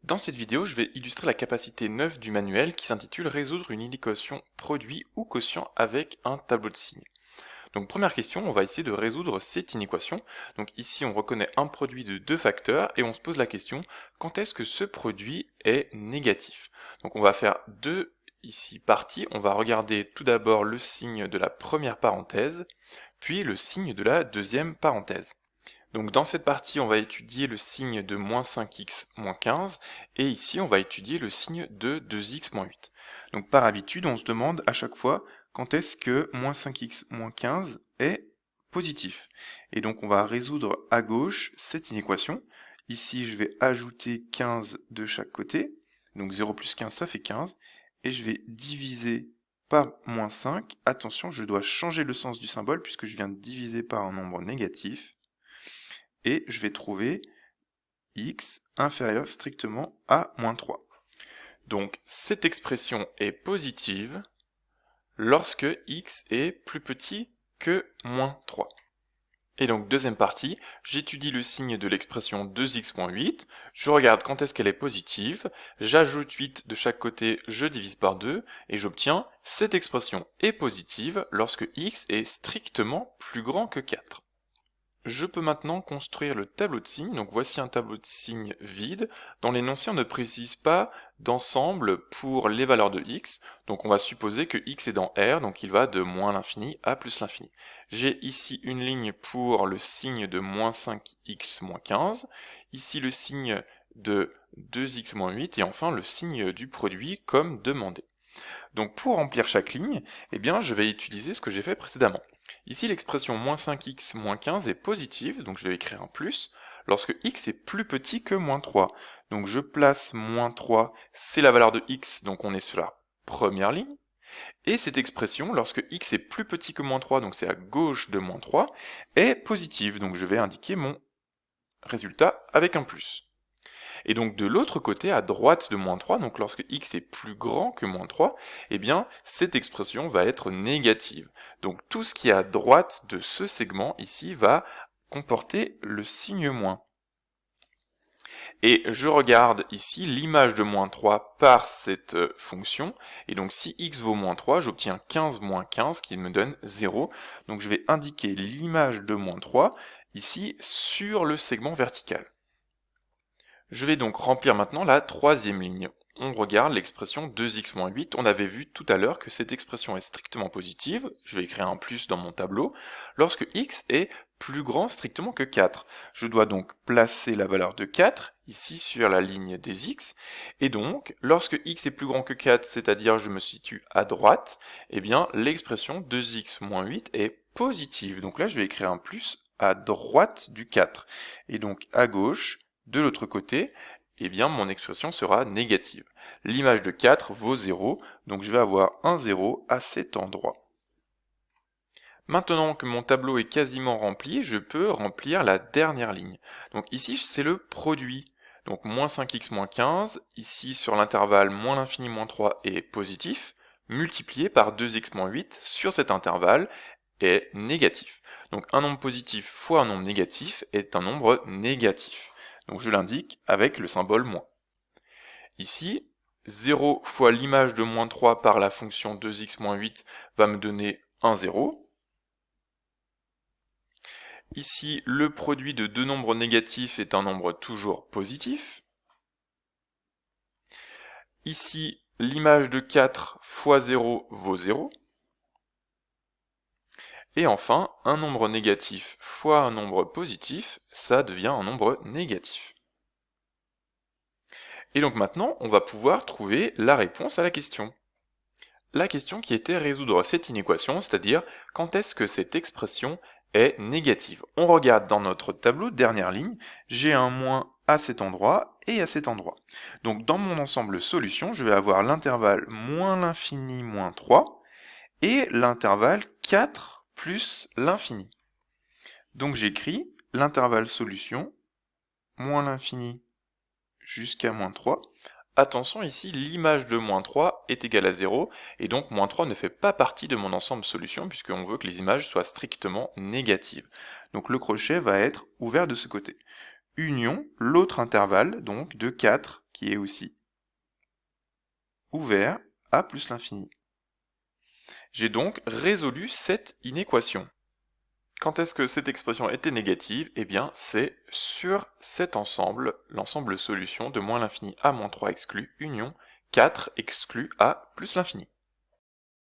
Dans cette vidéo, je vais illustrer la capacité 9 du manuel qui s'intitule Résoudre une inéquation produit ou quotient avec un tableau de signes. Donc première question, on va essayer de résoudre cette inéquation. Donc ici on reconnaît un produit de deux facteurs et on se pose la question, quand est-ce que ce produit est négatif? Donc on va faire deux ici parties, on va regarder tout d'abord le signe de la première parenthèse, puis le signe de la deuxième parenthèse. Donc dans cette partie, on va étudier le signe de moins 5x moins 15, et ici on va étudier le signe de 2x moins 8. Donc par habitude, on se demande à chaque fois quand est-ce que moins 5x moins 15 est positif. Et donc on va résoudre à gauche cette inéquation. Ici je vais ajouter 15 de chaque côté, donc 0 plus 15 ça fait 15, et je vais diviser par moins 5. Attention, je dois changer le sens du symbole puisque je viens de diviser par un nombre négatif. Et je vais trouver x inférieur strictement à moins 3. Donc cette expression est positive lorsque x est plus petit que moins 3. Et donc deuxième partie, j'étudie le signe de l'expression 2x moins 8, je regarde quand est-ce qu'elle est positive, j'ajoute 8 de chaque côté, je divise par 2, et j'obtiens cette expression est positive lorsque x est strictement plus grand que 4. Je peux maintenant construire le tableau de signes, donc voici un tableau de signes vide. Dans l'énoncé, on ne précise pas d'ensemble pour les valeurs de x, donc on va supposer que x est dans R, donc il va de moins l'infini à plus l'infini. J'ai ici une ligne pour le signe de moins 5x moins 15, ici le signe de 2x moins 8, et enfin le signe du produit comme demandé. Donc pour remplir chaque ligne, eh bien, je vais utiliser ce que j'ai fait précédemment. Ici, l'expression moins 5x moins 15 est positive, donc je vais écrire un plus, lorsque x est plus petit que moins 3. Donc je place moins 3, c'est la valeur de x, donc on est sur la première ligne. Et cette expression, lorsque x est plus petit que moins 3, donc c'est à gauche de moins 3, est positive, donc je vais indiquer mon résultat avec un plus. Et donc de l'autre côté, à droite de moins 3, donc lorsque x est plus grand que moins 3, eh bien cette expression va être négative. Donc tout ce qui est à droite de ce segment ici va comporter le signe moins. Et je regarde ici l'image de moins 3 par cette fonction, et donc si x vaut moins 3, j'obtiens 15 moins 15 qui me donne 0. Donc je vais indiquer l'image de moins 3 ici sur le segment vertical. Je vais donc remplir maintenant la troisième ligne. On regarde l'expression 2x moins 8. On avait vu tout à l'heure que cette expression est strictement positive. Je vais écrire un plus dans mon tableau. Lorsque x est plus grand strictement que 4. Je dois donc placer la valeur de 4 ici sur la ligne des x. Et donc, lorsque x est plus grand que 4, c'est-à-dire je me situe à droite, eh bien l'expression 2x moins 8 est positive. Donc là, je vais écrire un plus à droite du 4. Et donc à gauche, de l'autre côté, eh bien mon expression sera négative. L'image de 4 vaut 0, donc je vais avoir un 0 à cet endroit. Maintenant que mon tableau est quasiment rempli, je peux remplir la dernière ligne. Donc ici, c'est le produit. Donc moins 5x moins 15, ici sur l'intervalle moins l'infini moins 3 est positif, multiplié par 2x moins 8 sur cet intervalle est négatif. Donc un nombre positif fois un nombre négatif est un nombre négatif. Donc je l'indique avec le symbole moins. Ici, 0 fois l'image de moins 3 par la fonction 2x moins 8 va me donner un 0. Ici, le produit de deux nombres négatifs est un nombre toujours positif. Ici, l'image de 4 fois 0 vaut 0. Et enfin, un nombre négatif fois un nombre positif, ça devient un nombre négatif. Et donc maintenant, on va pouvoir trouver la réponse à la question. La question qui était résoudre cette inéquation, c'est-à-dire quand est-ce que cette expression est négative. On regarde dans notre tableau, dernière ligne, j'ai un moins à cet endroit et à cet endroit. Donc dans mon ensemble solution, je vais avoir l'intervalle moins l'infini moins 3 et l'intervalle 4 plus l'infini. Donc j'écris l'intervalle solution moins l'infini jusqu'à moins 3. Attention ici, l'image de moins 3 est égale à 0, et donc moins 3 ne fait pas partie de mon ensemble solution, puisqu'on veut que les images soient strictement négatives. Donc le crochet va être ouvert de ce côté. union l'autre intervalle, donc de 4, qui est aussi ouvert à plus l'infini. J'ai donc résolu cette inéquation. Quand est-ce que cette expression était négative? Eh bien, c'est sur cet ensemble, l'ensemble solution de moins l'infini à moins 3 exclu union 4 exclu à plus l'infini.